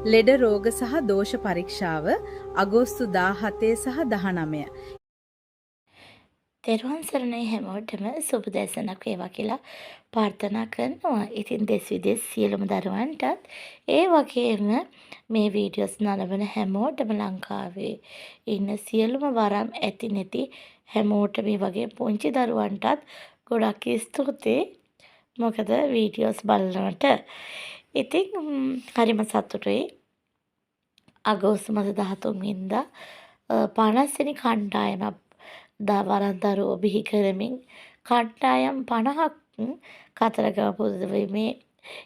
ලෙඩ රෝග සහ දෝෂ පරීක්ෂාව අගෝස්තු 17 සහ 19. තෙරුවන් සරණයි හැමෝටම සුබ දැසනක් වේවා කියලා ප්‍රාර්ථනා කරනවා. ඉතින් දෙස් විදෙස් සියලුම දරුවන්ටත් ඒ වගේම මේ වීඩියෝස් නරඹන හැමෝටම ලංකාවේ ඉන්න සියලුම වරම් ඇති නැති හැමෝට මේ වගේ පුංචි දරුවන්ටත් ගොඩක් ස්තුතියි. මොකද වීඩියෝස් බලනවට. ඉතින් හරිම සතුටුයි. අගෝස්තු මාස 13 වෙනිදා 50 වෙනි කණ්ඩායමක් වරන් දරුවෝ බිහි කරමින් කණ්ඩායම් 50ක් කතරගම පුදබිමේ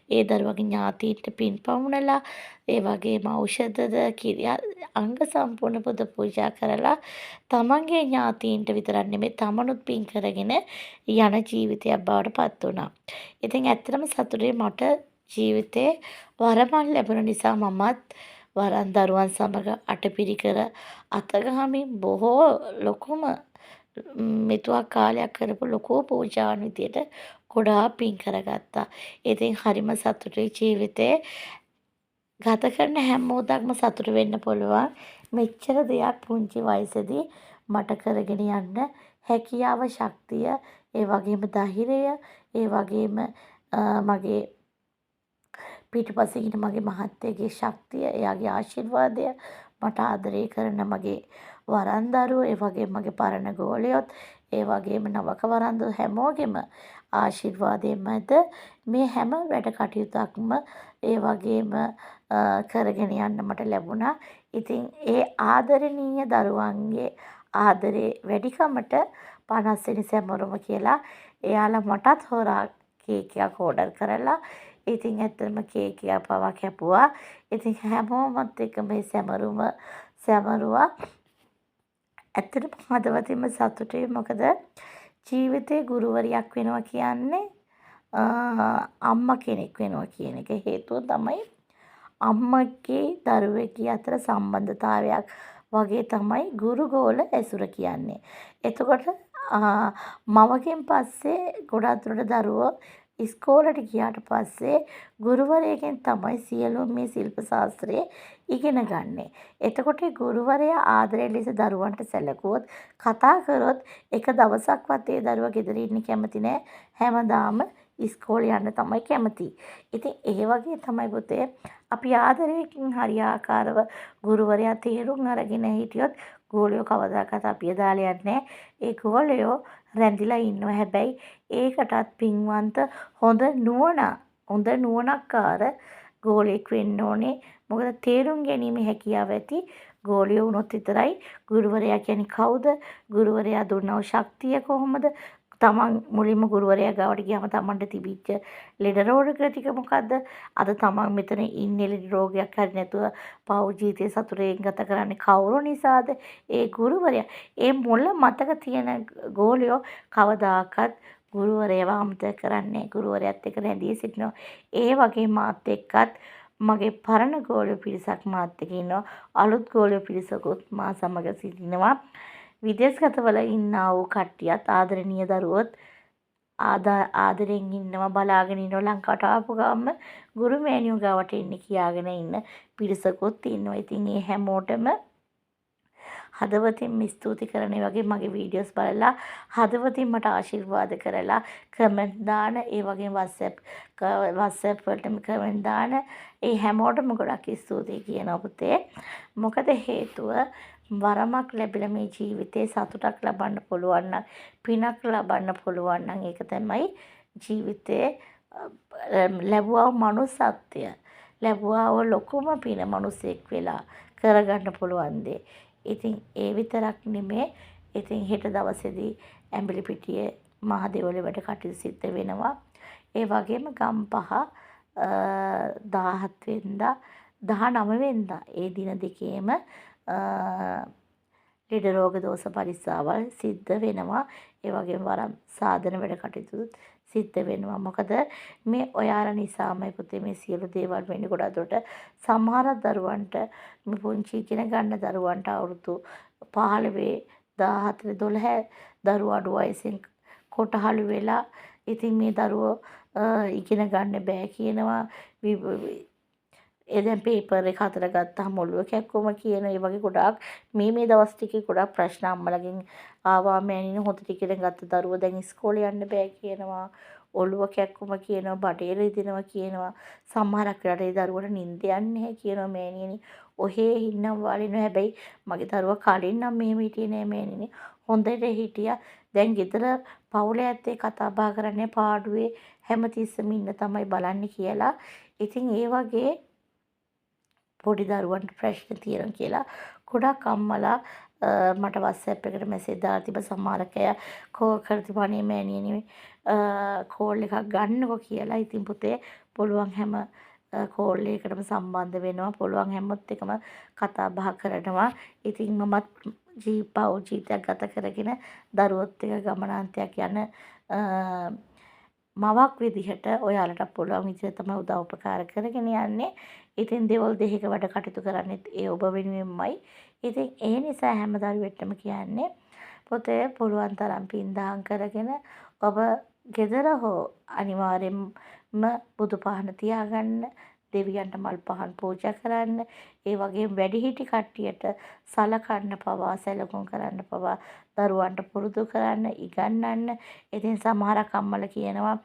ඒ දරුවගේ ඥාතීන්ට පින් පමුණලා ඒ වගේම ඖෂධද කිරියා අංග සම්පූර්ණ පුද පූජා කරලා තමන්ගේ ඥාතීන්ට විතරක් නෙමෙයි තමනුත් පින් කරගෙන යන ජීවිතයක් බවට පත් වුණා. ඉතින් ඇත්තටම සතුටුයි මට ජීවිතේ වරමක් ලැබුණ නිසා මමත් වරන් දරුවන් සමග අටපිරිකර අතගහමින් බොහෝ ලොකුම මෙතුවක් කාලයක් කරපු ලොකු පූජාවන් විදියට ගොඩාක් පින් කරගත්තා. ඉතින් හරිම සතුටුයි ජීවිතේ ගත කරන හැම මොහොතක්ම සතුටු වෙන්න පුළුවන්. මෙච්චර දෙයක් පුංචි වයසේදී මට කරගෙන යන්න හැකියාව ශක්තිය ඒ වගේම ධෛර්යය ඒ වගේම මගේ පිටුපසේ ඉන්න මගේ මහත්තයාගේ ශක්තිය එයාගේ ආශිර්වාදය මට ආදරය කරන මගේ වරන් දරුවෝ ඒ වගේම මගේ පරණ ගෝලියොත් ඒ වගේම නවක වරන් දරුවෝ හැමෝගෙම ආශිර්වාදයෙන් මත මේ හැම වැඩ කටයුත්තක්ම ඒ වගේම කරගෙන යන්න මට ලැබුණා. ඉතින් ඒ ආදරණීය දරුවන්ගේ ආදරේ වැඩිකමට 50 වෙනි සැමරුම කියලා එයාලා මටත් හොරා කේක් එකක් ඕඩර් කරලා ඉතින් ඇත්තටම කේක් එකක් පවා කැපුවා. ඉතින් හැමෝමත් එක්ක මේ සැමරුවා. ඇත්තටම හදවතින්ම සතුටුයි. මොකද ජීවිතේ ගුරුවරියක් වෙනවා කියන්නේ අම්මා කෙනෙක් වෙනවා කියන එක. හේතුව තමයි අම්මගේ දරුවෙක්ගේ අතර සම්බන්ධතාවයක් වගේ තමයි ගුරු ගෝල ඇසුර කියන්නේ. එතකොට මවගෙන් පස්සේ ගොඩක් දුරට දරුවෝ ඉස්කෝලේට ගියාට පස්සේ ගුරුවරයෙක්ගෙන් තමයි සියලුම මේ ශිල්ප ශාස්ත්‍රය ඉගෙන ගන්නේ. එතකොට ගුරුවරයා ආදරය ලෙස දරුවන්ට සැලකුවොත් කතා කරොත් එක දවසක්වත් ඒ දරුවා ගෙදර ඉන්න කැමති නෑ. හැමදාම ඉස්කෝලේ යන්න තමයි කැමති. ඉතින් ඒ වගේ තමයි පුතේ අපි ආදරයකින් හරියාකාරව ගුරුවරයා තේරුම් අරගෙන හිටියොත් ගෝලියෝ කවදාකවත් අපිව දාලා යන්නේ නෑ. ඒ ගෝලියෝ රැඳිලා ඉන්නවා. හැබැයි ඒකටත් පින්වන්ත හොඳ නුවණක්කාර ගෝලයෙක් වෙන්න ඕනේ. මොකද තේරුම් ගැනීමේ හැකියාව ඇති ගෝලියෝ වුණොත් විතරයි ගුරුවරයා කියන්නේ කවුද? ගුරුවරයා දුන්නව ශක්තිය කොහොමද? තමන් මුලින්ම ගුරුවරයා ගාවට ගියාම තමන්ට තිබිච්ච ලෙඩ රෝග ටික මොකද්ද? අද තමන් මෙතන ඉන්නේ ලෙඩ රෝගයක් හරි නැතුව පෞ ජීවිතේ සතුටෙන් ගත කරන්නේ කවුරු නිසාද? ඒ ගුරුවරයා. ඒ මුල මතක තියෙන ගෝලියෝ කවදාකවත් ගුරුවරයාව අමතක කරන්නේ ගුරුවරයාත් එක්ක රැඳී සිටිනවා. ඒ වගේ මාත් එක්කත් මගේ පරණ ගෝලියෝ පිරිසක් මාත් එක්ක ඉන්නවා. අලුත් ගෝලියෝ පිරිසකුත් මා සමග සිටිනවා. විදේශගතවල ඉන්නා වූ කට්ටියත් ආදරණීය දරුවොත් ආදරෙන් ඉන්නවා බලාගෙන ඉන්නවා. ලංකාවට ආපු ගමන් ගුරු මෑණියෝ ගාවට එන්න කියාගෙන ඉන්න පිරිසකුත් ඉන්නවා. ඉතින් ඒ හැමෝටම හදවතින්ම ස්තුති කරන වගේ මගේ වීඩියෝස් බලලා හදවතින් මට ආශිර්වාද කරලා කමෙන්ට් දාන ඒ වගේම WhatsApp වලටම කමෙන්ට් දාන ඒ හැමෝටම ගොඩක් ස්තුතියි කියනවා පුතේ. මොකද හේතුව වරමක් ලැබිලා මේ ජීවිතේ සතුටක් ලබන්න පුළුවන් නම් පිනක් ලබන්න පුළුවන් නම් ඒක තමයි ජීවිතේ ලැබුවා මනුස්සත්වය ලැබුවා ලොකුම පින මිනිසෙක් වෙලා කරගන්න පුළුවන් දේ. ඉතින් ඒ විතරක් නෙමේ. ඉතින් හෙට දවසේදී ඇඹිලිපිටියේ මහදේවල වැඩ කටයුතු සිද්ධ වෙනවා. ඒ වගේම ගම්පහ 17 වෙනිදා 19 වෙනිදා ඒ දින දෙකේම ලෙඩ රෝග දෝෂ පරිස්සාවල් සිද්ධ වෙනවා. ඒ වගේම වරම් සාධන වැඩ කටයුතු සිද්ධ වෙනවා. මොකද මේ ඔයාලා නිසාමයි පුතේ මේ සියලු දේවල් වෙන්නේ. ගොඩක් දුරට සමහර දරුවන්ට මේ පුංචි ඉගෙන ගන්න දරුවන්ට අවුරුදු 15 14 12 දරුවෝ අඩු වයසෙන් කොටහළු වෙලා ඉතින් මේ දරුවෝ ඉගෙන ගන්න බෑ කියනවා. ඒ දැන් පේපර් එක හතර ගත්තාම ඔළුව කැක්කුම කියන ඒ වගේ ගොඩාක් මේ දවස් ටිකේ ගොඩාක් ප්‍රශ්න අම්මලගෙන් ආවා. මෑණියනේ හොඳ ටිකෙන් ගත්ත දරුවෝ දැන් ඉස්කෝලේ යන්න බෑ කියනවා. ඔළුව කැක්කුම කියනවා, බඩේ රිදෙනවා කියනවා. සමහරක් වෙලාවට ඒ දරුවට නිින්ද යන්නේ නැහැ කියනවා මෑණියනේ. ඔහේ ඉන්නම් වලිනවා. හැබැයි මගේ දරුවා කලින් නම් මෙහෙම හිටියේ නෑ මෑණියනේ. හොඳට හිටියා. දැන් ගෙදර පවුලේ ඇත්තේ කතා බහ කරන්නේ පාඩුවේ හැමතිස්සෙම ඉන්න තමයි බලන්නේ කියලා. ඉතින් ඒ වගේ පොඩි දරුවන්ට ප්‍රශ්න තියෙනවා කියලා ගොඩක් අම්මලා මට WhatsApp එකට මැසේජ් දාලා තිබ්බ. සමහරක් අය කෝල් කරලා තිබ්බා අනේ මෑණියනේ කෝල් එකක් ගන්නකො කියලා. ඉතින් පුතේ පුළුවන් හැම කෝල් එකකටම සම්බන්ධ වෙනවා. පුළුවන් හැමොත් එකම කතා බහ කරනවා. ඉතින් මමත් ජීවිතයක් ගත කරගෙන දරුවොත් එක්ක ගමනාන්තයක් යන මවක් විදිහට ඔයාලට පුළුවන් විදිහට තමයි උදව් උපකාර කරගෙන යන්නේ. ඉතින් දෙවොල් දෙහික වැඩ කටයුතු කරන්නේත් ඒ ඔබ වෙනුවෙන්මයි. ඉතින් ඒ නිසා හැම දරුවෙක්ටම කියන්නේ පොතේ පුළුවන් තරම් පින්දහම් කරගෙන ඔබ ගෙදර හෝ අනිවාර්යෙන්ම බුදු පහන තියාගන්න, දෙවියන්ට මල් පහන් පූජා කරන්න, ඒ වගේම වැඩිහිටි කට්ටියට සලකන්න පවා, සැලකුම් කරන්න පවා දරුවන්ට පුරුදු කරන්න, ඉගන්වන්න. ඉතින් සමහරක් අම්මලා කියනවා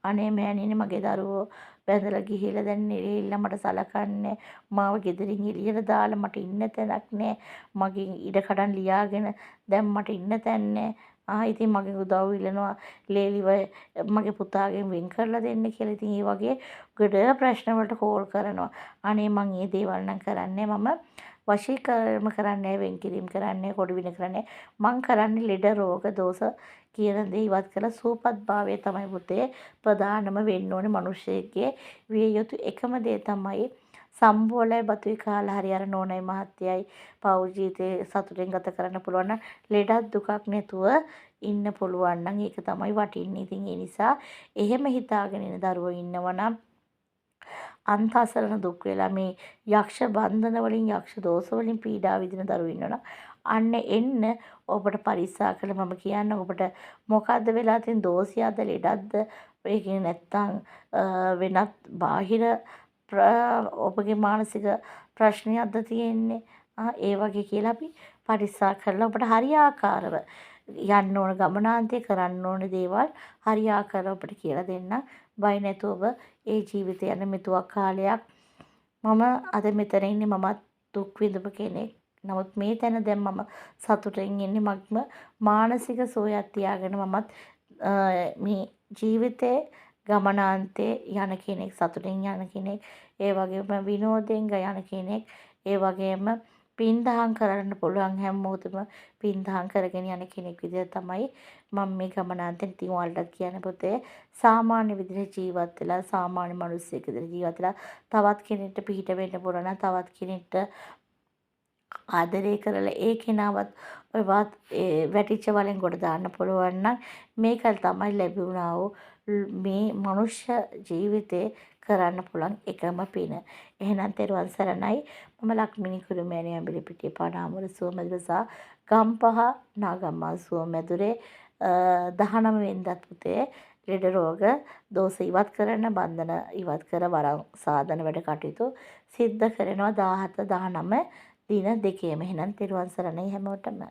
අනේ මෑණියනේ මගේ දරුවෝ බැඳලා ගිහිල්ලා දැන් එළියilla මට සලකන්නේ මාව ගෙදරින් එළියට දාලා මට ඉන්න තැනක් නෑ. මගේ ඉඩකඩම් ලියාගෙන දැන් මට ඉන්න තැන නෑ. ඉතින් මගේ උදව් ඉල්ලනවා ලේලිව මගේ පුතාගෙන් වෙන් කරලා දෙන්න කියලා. ඉතින් ඒ වගේ ගොඩ ප්‍රශ්න වලට කෝල් කරනවා. අනේ මං මේ දේවල් නම් කරන්නේ මම වශීකරණ කරන්නේ වෙන් කිරීම කරන්නේ කොඩු වින කරන්නේ මං කරන්නේ ලෙඩ රෝග දෝෂ කියන දේ ඉවත් කරලා සූපත් භාවය තමයි පුතේ ප්‍රධානම වෙන්න ඕනේ. මිනිස්සෙක්ගේ විය යුතු එකම දේ තමයි සම්බෝලයි බතුයි කාලා හරි අර නෝනයි මහත්තයයි පෞල් ජීවිතේ සතුටෙන් ගත කරන්න පුළුවන් නම් ලෙඩක් දුකක් නැතුව ඉන්න පුළුවන් නම් ඒක තමයි වටින්නේ. ඉතින් ඒ නිසා එහෙම හිතාගෙන ඉන්න දරුවෝ ඉන්නවා නම් අන්ත අසරණ දුක් වෙලා මේ යක්ෂ බන්ධන වලින් යක්ෂ දෝෂ වලින් පීඩා විඳින දරුවෝ ඉන්නවනම් අන්න එන්න ඔබට පරික්ෂා කළ මම කියන්නේ ඔබට මොකද්ද වෙලා තියෙන දෝෂයක්ද ලෙඩක්ද ඒක නැත්තම් වෙනත් බාහිර ඔබගේ මානසික ප්‍රශ්නයක්ද තියෙන්නේ ඒ වගේ කියලා අපි පරික්ෂා කරලා ඔබට හරියාකාරව යන්න ඕන ගමනාන්තය කරන්න ඕන දේවල් හරියාකාරව ඔබට කියලා දෙන්න. බය නැතුව ඒ ජීවිතය යන මෙතුවක් කාලයක් මම අද මෙතන ඉන්නේ මමත් දුක් විඳපු කෙනෙක්. නමුත් මේ තැන දැන් මම සතුටින් ඉන්නේ මම මානසික සුවයක් තියාගෙන මමත් මේ ජීවිතේ ගමනාන්තේ යන කෙනෙක් සතුටින් යන කෙනෙක් ඒ වගේම විනෝදෙන් යන කෙනෙක් ඒ වගේම පින්දහම් කරන්න පුළුවන් හැම මොහොතෙම පින්දහම් කරගෙන යන කෙනෙක් විදිහට තමයි මම මේ ගමනාන්තෙන් ඉතින් ඔයාලට කියන්න පුතේ සාමාන්‍ය විදිහට ජීවත් වෙලා සාමාන්‍ය මිනිස්සෙක් විදිහට ජීවත් වෙලා තවත් කෙනෙක්ට පිහිට වෙන්න පුළුවන් නම් තවත් කෙනෙක්ට ආදරය කරලා ඒ කෙනාවත් ඔය වැටිච්ච වලින් ගොඩ දාන්න පුළුවන් නම් මේක තමයි ලැබුණා වූ මේ මනුෂ්‍ය ජීවිතේ කරන්න පුළුවන් එකම පින. එහෙනම් තෙරුවන් සරණයි. මම ලක්මිනී කුරුමෑණිය ඇඹිලිපිටිය පානාමොර සුවමැදුර සහ ගම්පහ නාගම්මා සුවමැදුරේ 19 වෙනිදාත් පුතේ ලෙඩ රෝග දෝෂ ඉවත් කරන බන්ධන ඉවත් කර වරම් සාධන වැඩ කටයුතු සිද්ධ කරනවා 17 19 දින දෙකේම. එහෙනම් තෙරුවන් සරණයි හැමෝටම.